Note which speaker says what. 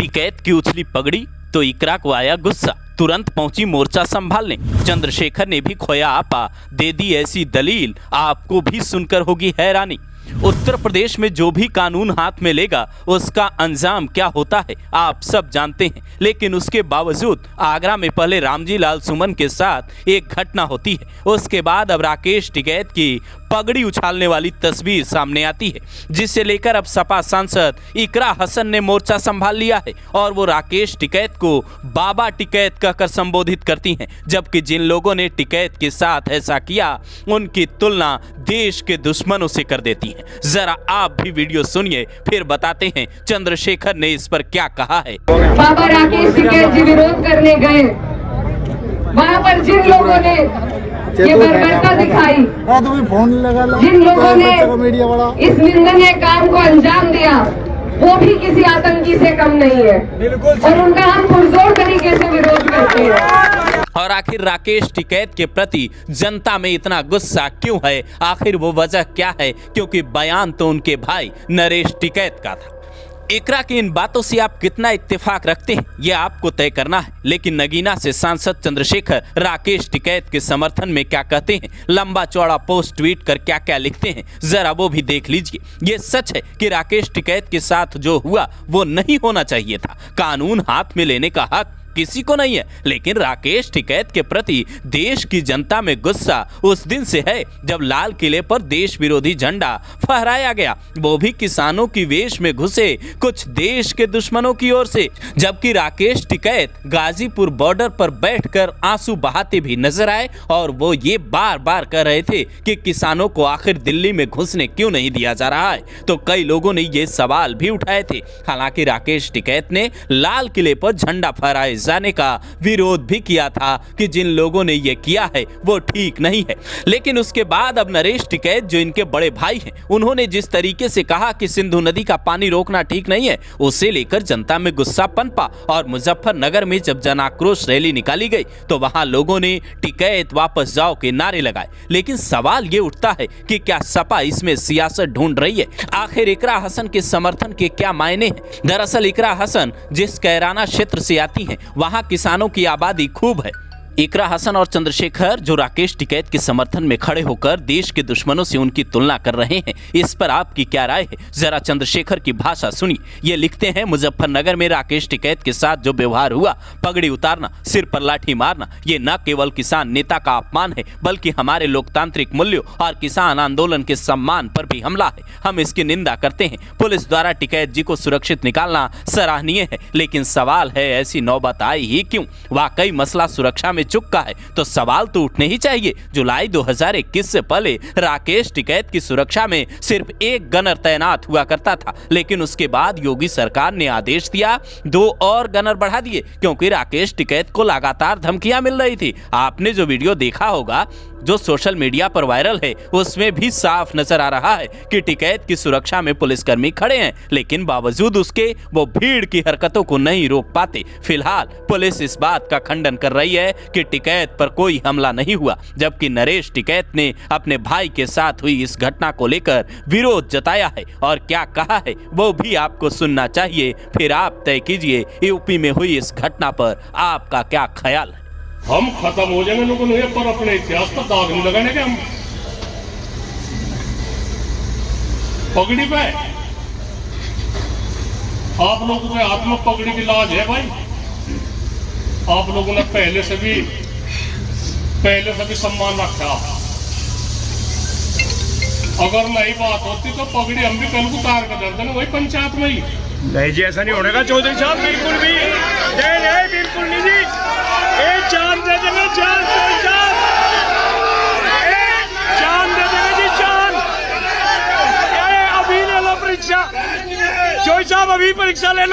Speaker 1: टिकैत की उछली पगड़ी तो इकरा को आया गुस्सा, तुरंत पहुंची मोर्चा संभालने। चंद्रशेखर ने भी खोया आपा, दे दी ऐसी दलील, आपको भी सुनकर होगी हैरानी। उत्तर प्रदेश में जो भी कानून हाथ में लेगा उसका अंजाम क्या होता है आप सब जानते हैं, लेकिन उसके बावजूद आगरा में पहले रामजी लाल सुमन के साथ एक घटना होती है, उसके बाद अब राकेश टिकैत की पगड़ी उछालने वाली तस्वीर सामने आती है, जिसे लेकर अब सपा सांसद इकरा हसन ने मोर्चा संभाल लिया है और वो राकेश टिकैत को बाबा टिकैत कहकर संबोधित करती हैं, जबकि जिन लोगों ने टिकैत के साथ ऐसा किया उनकी तुलना देश के दुश्मनों से कर देती हैं। जरा आप भी वीडियो सुनिए, फिर बताते हैं चंद्रशेखर ने इस पर क्या कहा है।
Speaker 2: बाबा राकेश टिकैत जी विरोध करने गए, वहाँ पर जिन लोगों ने ये बर्बरता दिखाई, जिन लोगों ने इस निंदनीय काम को अंजाम दिया, वो भी किसी आतंकी से कम नहीं है और उनका हम पुरजोर तरीके से विरोध करते हैं।
Speaker 1: और आखिर राकेश टिकैत के प्रति जनता में इतना गुस्सा क्यों है, आखिर वो वजह क्या है? क्योंकि बयान तो उनके भाई नरेश टिकैत का था। इकरा की इन बातों से आप कितना इत्तेफाक रखते हैं ये आपको तय करना है, लेकिन नगीना से सांसद चंद्रशेखर राकेश टिकैत के समर्थन में क्या कहते हैं, लंबा चौड़ा पोस्ट ट्वीट कर क्या क्या लिखते हैं, जरा वो भी देख लीजिए। ये सच है कि राकेश टिकैत के साथ जो हुआ वो नहीं होना चाहिए था। कानून हाथ में लेने का हक किसी को नहीं है, लेकिन राकेश टिकैत के प्रति देश की जनता में गुस्सा उस दिन से है जब लाल किले पर देश विरोधी झंडा फहराया गया, वो भी किसानों की वेश में घुसे कुछ देश के दुश्मनों की ओर से। जबकि राकेश टिकैत गाजीपुर बॉर्डर पर बैठकर आंसू बहाते भी नजर आए और वो ये बार बार कह रहे थे कि किसानों को आखिर दिल्ली में घुसने क्यों नहीं दिया जा रहा है। तो कई लोगों ने ये सवाल भी उठाए थे। हालांकि राकेश टिकैत ने लाल किले पर झंडा फहराए जाने का विरोध भी किया था कि जिन लोगों ने ये किया है वो ठीक नहीं है, लेकिन उसके बाद अब नरेश टिकैत जो इनके बड़े भाई हैं, उन्होंने जिस तरीके से कहा कि सिंधु नदी का पानी रोकना ठीक नहीं है, उसे लेकर जनता में गुस्सा पनपा और मुजफ्फरनगर में जब जन आक्रोश रैली निकाली गई तो वहां लोगों ने टिकैत वापस जाओ के नारे लगाए। लेकिन सवाल ये उठता है कि क्या सपा इसमें सियासत ढूंढ रही है? आखिर इकरा हसन के समर्थन के क्या मायने हैं? दरअसल इकरा हसन जिस कैराना क्षेत्र से आती हैं वहां किसानों की आबादी खूब है। इकरा हसन और चंद्रशेखर जो राकेश टिकैत के समर्थन में खड़े होकर देश के दुश्मनों से उनकी तुलना कर रहे हैं, इस पर आपकी क्या राय है? जरा चंद्रशेखर की भाषा सुनिए। ये लिखते हैं, मुजफ्फरनगर में राकेश टिकैत के साथ जो व्यवहार हुआ, पगड़ी उतारना, सिर पर लाठी मारना, ये न केवल किसान नेता का अपमान है बल्कि हमारे लोकतांत्रिक मूल्यों और किसान आंदोलन के सम्मान पर भी हमला है। हम इसकी निंदा करते हैं। पुलिस द्वारा टिकैत जी को सुरक्षित निकालना सराहनीय है, लेकिन सवाल है ऐसी नौबत आई ही क्यों? वाकई मसला सुरक्षा में चुका है तो सवाल तो उठने ही चाहिए। जुलाई 2021 से पहले राकेश टिकैत की सुरक्षा में सिर्फ एक गनर तैनात हुआ करता था, लेकिन उसके बाद योगी सरकार ने आदेश दिया 2 और गनर बढ़ा दिए क्योंकि राकेश टिकैत को लगातार धमकियां मिल रही थी। आपने जो वीडियो देखा होगा जो सोशल मीडिया पर वायरल है उसमें भी साफ नजर आ रहा है कि टिकैत की सुरक्षा में पुलिसकर्मी खड़े हैं, लेकिन बावजूद उसके वो भीड़ की हरकतों को नहीं रोक पाते। फिलहाल पुलिस इस बात का खंडन कर रही है कि टिकैत पर कोई हमला नहीं हुआ, जबकि नरेश टिकैत ने अपने भाई के साथ हुई इस घटना को लेकर विरोध जताया है और क्या कहा है वो भी आपको सुनना चाहिए। फिर आप तय कीजिए यूपी में हुई इस घटना पर आपका क्या ख्याल है।
Speaker 3: हम खत्म हो जाएंगे लोगों ने, पर अपने इतिहास पर दाग नहीं लगाने के। हम पगड़ी पे आप लोगों के हाथ में पगड़ी की लाज है भाई। आप लोगों ने पहले से भी सम्मान रखा। अगर नई बात होती तो पगड़ी हम भी कल को उतार कर देते ना, वही पंचायत में ही।
Speaker 4: नहीं जी, ऐसा नहीं होने का चौधरी साहब, बिल्कुल भी नहीं, बिल्कुल नहीं जी। जान दे देंगे, जान दे देंगे जी, जान। अभी ले लो परीक्षा, चौधरी साहब, अभी परीक्षा ले लो।